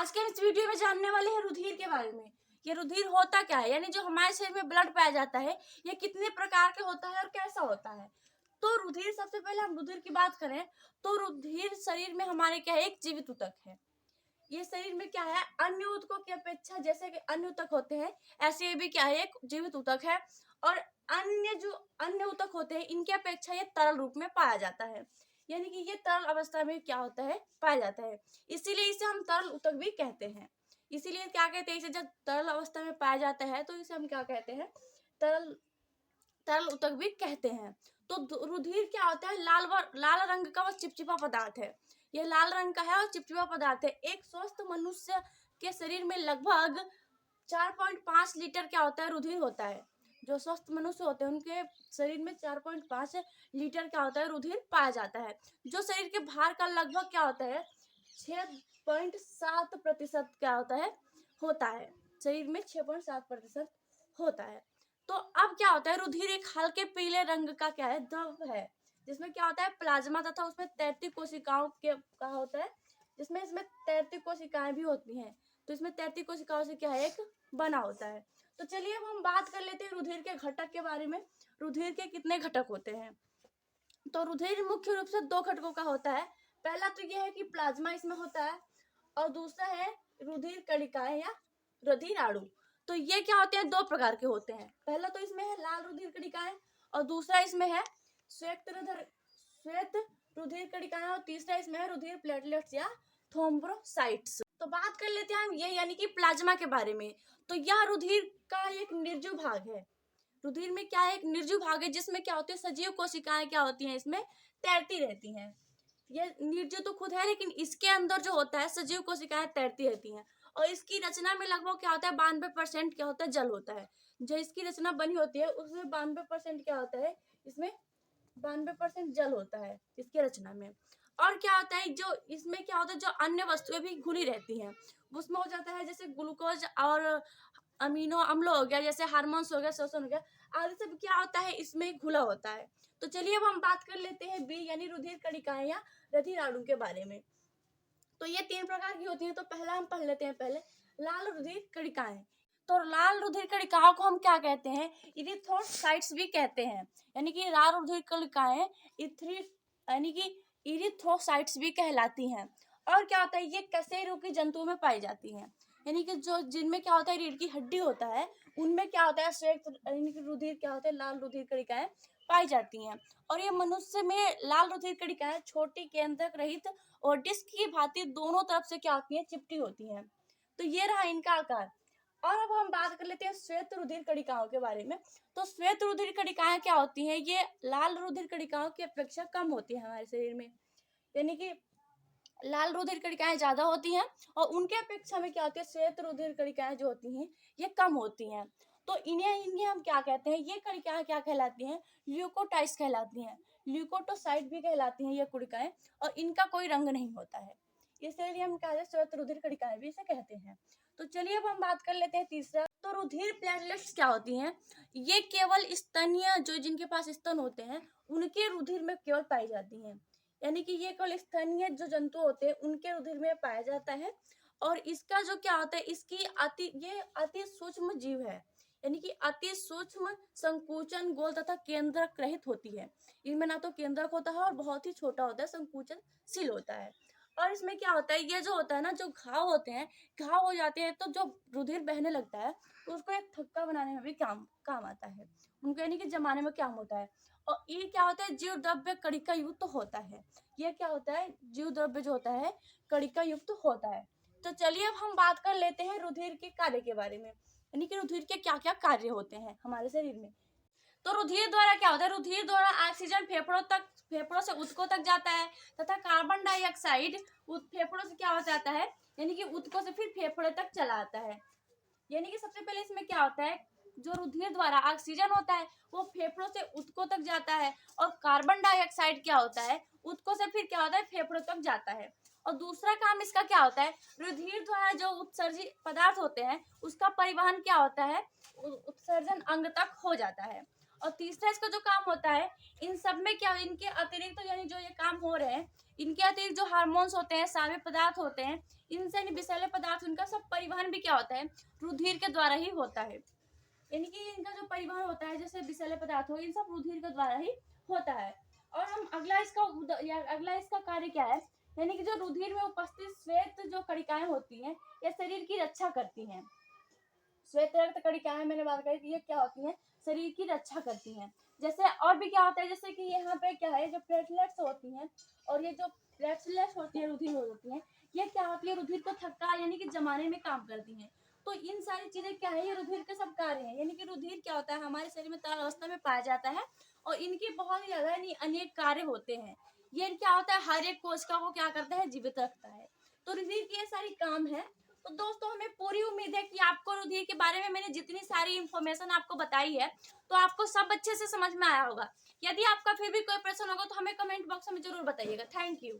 आज के इस वीडियो में जानने वाले हैं रुधिर के बारे में। ये रुधिर होता क्या है, यानी जो हमारे शरीर में ब्लड पाया जाता है ये कितने प्रकार के होता है और कैसा होता है। तो रुधिर, सबसे पहले हम रुधिर की बात करें तो रुधिर शरीर में हमारे क्या है, एक जीवित ऊतक है। ये शरीर में क्या है, अन्य ऊतकों की अपेक्षा जैसे कि अन्य ऊतक होते हैं ऐसे ये भी क्या है, एक जीवित ऊतक है। और अन्य ऊतक होते हैं इनकी अपेक्षा ये तरल रूप में पाया जाता है, यानी कि ये तरल अवस्था में क्या होता है, पाया जाता है। इसीलिए इसे हम तरल ऊतक भी कहते हैं। इसीलिए क्या कहते हैं, इसे जब तरल अवस्था में पाया जाता है तो इसे हम क्या कहते हैं, तरल ऊतक भी कहते हैं। तो रुधिर क्या होता है, लाल रंग का वह चिपचिपा पदार्थ है। यह लाल रंग का है और चिपचिपा पदार्थ है। एक स्वस्थ मनुष्य के शरीर में लगभग 4.5 लीटर क्या होता है, रुधिर होता है। जो स्वस्थ मनुष्य होते हैं उनके शरीर में 4.5 लीटर क्या होता है, रुधिर पाया जाता है। जो शरीर के भार का लगभग क्या होता है, 6.7% क्या होता है शरीर में 6.7% होता है। तो अब क्या होता है, रुधिर एक हल्के पीले रंग का क्या है, द्रव है, जिसमें क्या होता है, प्लाज्मा तथा उसमें 33 कोशिकाओं के का होता है, जिसमें इसमें 33 कोशिकाएं भी होती हैं। तो इसमें 33 कोशिकाओं से क्या है, एक बना होता है। तो चलिए अब हम बात कर लेते हैं रुधिर के घटक के बारे में। रुधिर के कितने घटक होते हैं। तो रुधिर मुख्य रूप से 2 घटकों का होता है। पहला तो यह है कि प्लाज्मा इसमें होता है और दूसरा है रुधिर कणिकाएं या रुधिर अणु। तो ये क्या होते हैं, 2 प्रकार के होते हैं। पहला तो इसमें है लाल रुधिर कणिकाएं और दूसरा इसमें है श्वेत रुधिर कणिकाएं और तीसरा इसमें है रुधिर प्लेटलेट्स या थ्रोम्बोसाइट्स। तो बात कर लेते हैं हम ये यानी कि प्लाज्मा के बारे में। तो यह रुधिर का एक निर्जीव भाग है। रुधिर में क्या है, एक निर्जीव भाग है जिसमें क्या होते हैं, सजीव कोशिकाएं क्या होती हैं, इसमें तैरती रहती हैं। ये निर्जीव तो खुद है लेकिन इसके अंदर जो होता है सजीव कोशिकाएं तैरती रहती हैं। और इसकी रचना में लगभग क्या होता है, 92% क्या होता है, जल होता है। जो इसकी रचना बनी होती है उसमें 92% क्या होता है, इसमें 92% जल होता है इसकी रचना में। और क्या होता है, जो इसमें क्या होता है, जो अन्य वस्तुएं भी घुली रहती हैं उसमें हो जाता है, जैसे ग्लूकोज और अमीनो अम्ल हो गया, जैसे हार्मोन्स हो गया, श्वसन हो गया, आदि सब क्या होता है, इसमें घुला होता है। तो चलिए अब हम बात कर लेते हैं बी यानी रुधिर कणिकाएं या रुधिर अणु के बारे में। तो ये 3 प्रकार की होती है। तो पहला हम पढ़ लेते हैं, पहले लाल रुधिर कणिकाएं। तो लाल रुधिर कणिकाओं को हम क्या कहते हैं, इरिथ्रोसाइट्स भी कहते हैं, यानी कि लाल रुधिर कणिकाएं यानी कि इरिथ्रोसाइट्स भी कहलाती हैं। और क्या होता है, ये कशेरुकी जंतुओं में पाई जाती हैं, यानी कि जो जिनमें क्या होता है, रीढ़ की हड्डी होता है उनमें क्या होता है, श्वेत यानी कि रुधिर क्या होता है, लाल रुधिर कणिकाएं पाई जाती हैं। और ये मनुष्य में लाल रुधिर कणिकाएं छोटी केंद्रक रहित और डिस्क की भांति दोनों तरफ से क्या होती हैं, चिपटी होती हैं। तो ये रहा इनका आकार। और अब हम बात कर लेते हैं श्वेत रुधिर कणिकाओं के बारे में। तो श्वेत रुधिर कणिकाएं क्या होती हैं, ये लाल रुधिर कणिकाओं की अपेक्षा कम होती है हमारे शरीर में, यानी कि लाल रुधिर कणिकाएं ज्यादा होती हैं और उनके अपेक्षा में क्या होती है, श्वेत रुधिर कणिकाएं जो होती हैं ये कम होती हैं। तो इन्हें हम क्या कहते हैं, ये कणिकाएं क्या कहलाती हैं, ल्यूकोटाइड्स कहलाती हैं, ल्यूकोटोसाइट भी कहलाती हैं ये कणिकाएं। और इनका कोई रंग नहीं होता है, इसलिए हम कहते हैं श्वेत रुधिर कणिकाएं भी इसे कहते हैं। तो चलिए अब हम बात कर लेते हैं तीसरा। तो रुधिर प्लेटलेट्स क्या होती हैं, ये केवल स्तनीय, जो जिनके पास स्तन होते हैं उनके रुधिर में केवल पाई जाती हैं, यानी कि ये केवल स्थानीय जो जंतु होते हैं उनके रुधिर में पाया जाता है। और इसका जो क्या होता है, इसकी अति सूक्ष्म जीव है, यानी कि अति सूक्ष्म संकुचन गोल तथा केंद्रक रहित होती है। इनमें ना तो केंद्रक होता है और बहुत ही छोटा होता है, संकुचनशील होता है। और इसमें क्या होता है, ये जो होता है ना, जो घाव होते हैं, घाव हो जाते हैं तो जो रुधिर बहने लगता है तो उसको एक थक्का बनाने में भी काम आता है उनको, यानी कि जमाने में काम होता है। और ये क्या होता है, जीव द्रव्य कणिका युक्त होता है। ये क्या होता है, जीव द्रव्य जो होता है कणिका युक्त होता है। तो चलिए अब हम बात कर लेते हैं रुधिर के कार्य के बारे में, यानी कि रुधिर के क्या क्या कार्य होते हैं हमारे शरीर में। तो रुधिर द्वारा क्या होता है, रुधिर द्वारा ऑक्सीजन फेफड़ों से ऊतकों तक जाता है तथा कार्बन डाइऑक्साइड फेफड़ों से क्या हो जाता है, यानी कि ऊतकों से फिर फेफड़े तक चला आता है। यानी कि सबसे पहले इसमें क्या होता है, जो रुधिर द्वारा ऑक्सीजन होता है वो फेफड़ों से ऊतकों तक जाता है और कार्बन डाइऑक्साइड क्या होता है, ऊतकों से फिर क्या होता है, फेफड़ों तक जाता है। और दूसरा काम इसका क्या होता है, रुधिर द्वारा जो उत्सर्जित पदार्थ होते हैं उसका परिवहन क्या होता है, उत्सर्जन अंग तक हो जाता है। और तीसरा इसका जो काम होता है, इन सब में क्या, इनके अतिरिक्त तो यानी जो ये काम हो रहे हैं, इनके अतिरिक्त जो हार्मोन्स होते हैं, सारे पदार्थ होते हैं, इनसे विषैले पदार्थ, इनका सब परिवहन भी क्या होता है, रुधिर के द्वारा ही होता है। यानी कि इनका जो परिवहन होता है, जैसे विषैले पदार्थ हो, इन सब रुधिर के द्वारा ही होता है। और हम अगला इसका कार्य क्या है, यानी कि जो रुधिर में उपस्थित श्वेत जो कणिकाएं होती हैं, ये शरीर की रक्षा करती हैं। श्वेत रक्त कणिकाएं मैंने बात करी, ये क्या होती हैं, शरीर की रक्षा करती हैं। जैसे और भी क्या होता है, जैसे कि यहाँ पे क्या है, जो प्लेटलेट्स होती हैं, और ये जो प्लेटलेट्स होती है, रुधिर होती हैं, ये क्या होती है, रुधिर को थक्का यानी कि जमाने में काम करती हैं। तो इन सारी चीजें क्या है, ये रुधिर के सब कार्य हैं। यानी कि रुधिर क्या होता है, हमारे शरीर में तरल अवस्था में पाया जाता है, और इनके बहुत ही ज्यादा अनेक कार्य होते हैं। ये क्या होता है, हर एक कोशिका को क्या करता है, जीवित रखता है। तो रुधिर की ये सारी काम है। तो दोस्तों, हमें पूरी उम्मीद है कि आपको रुधिर के बारे में मैंने जितनी सारी इन्फॉर्मेशन आपको बताई है, तो आपको सब अच्छे से समझ में आया होगा। यदि आपका फिर भी कोई प्रश्न होगा तो हमें कमेंट बॉक्स में जरूर बताइएगा। Thank you.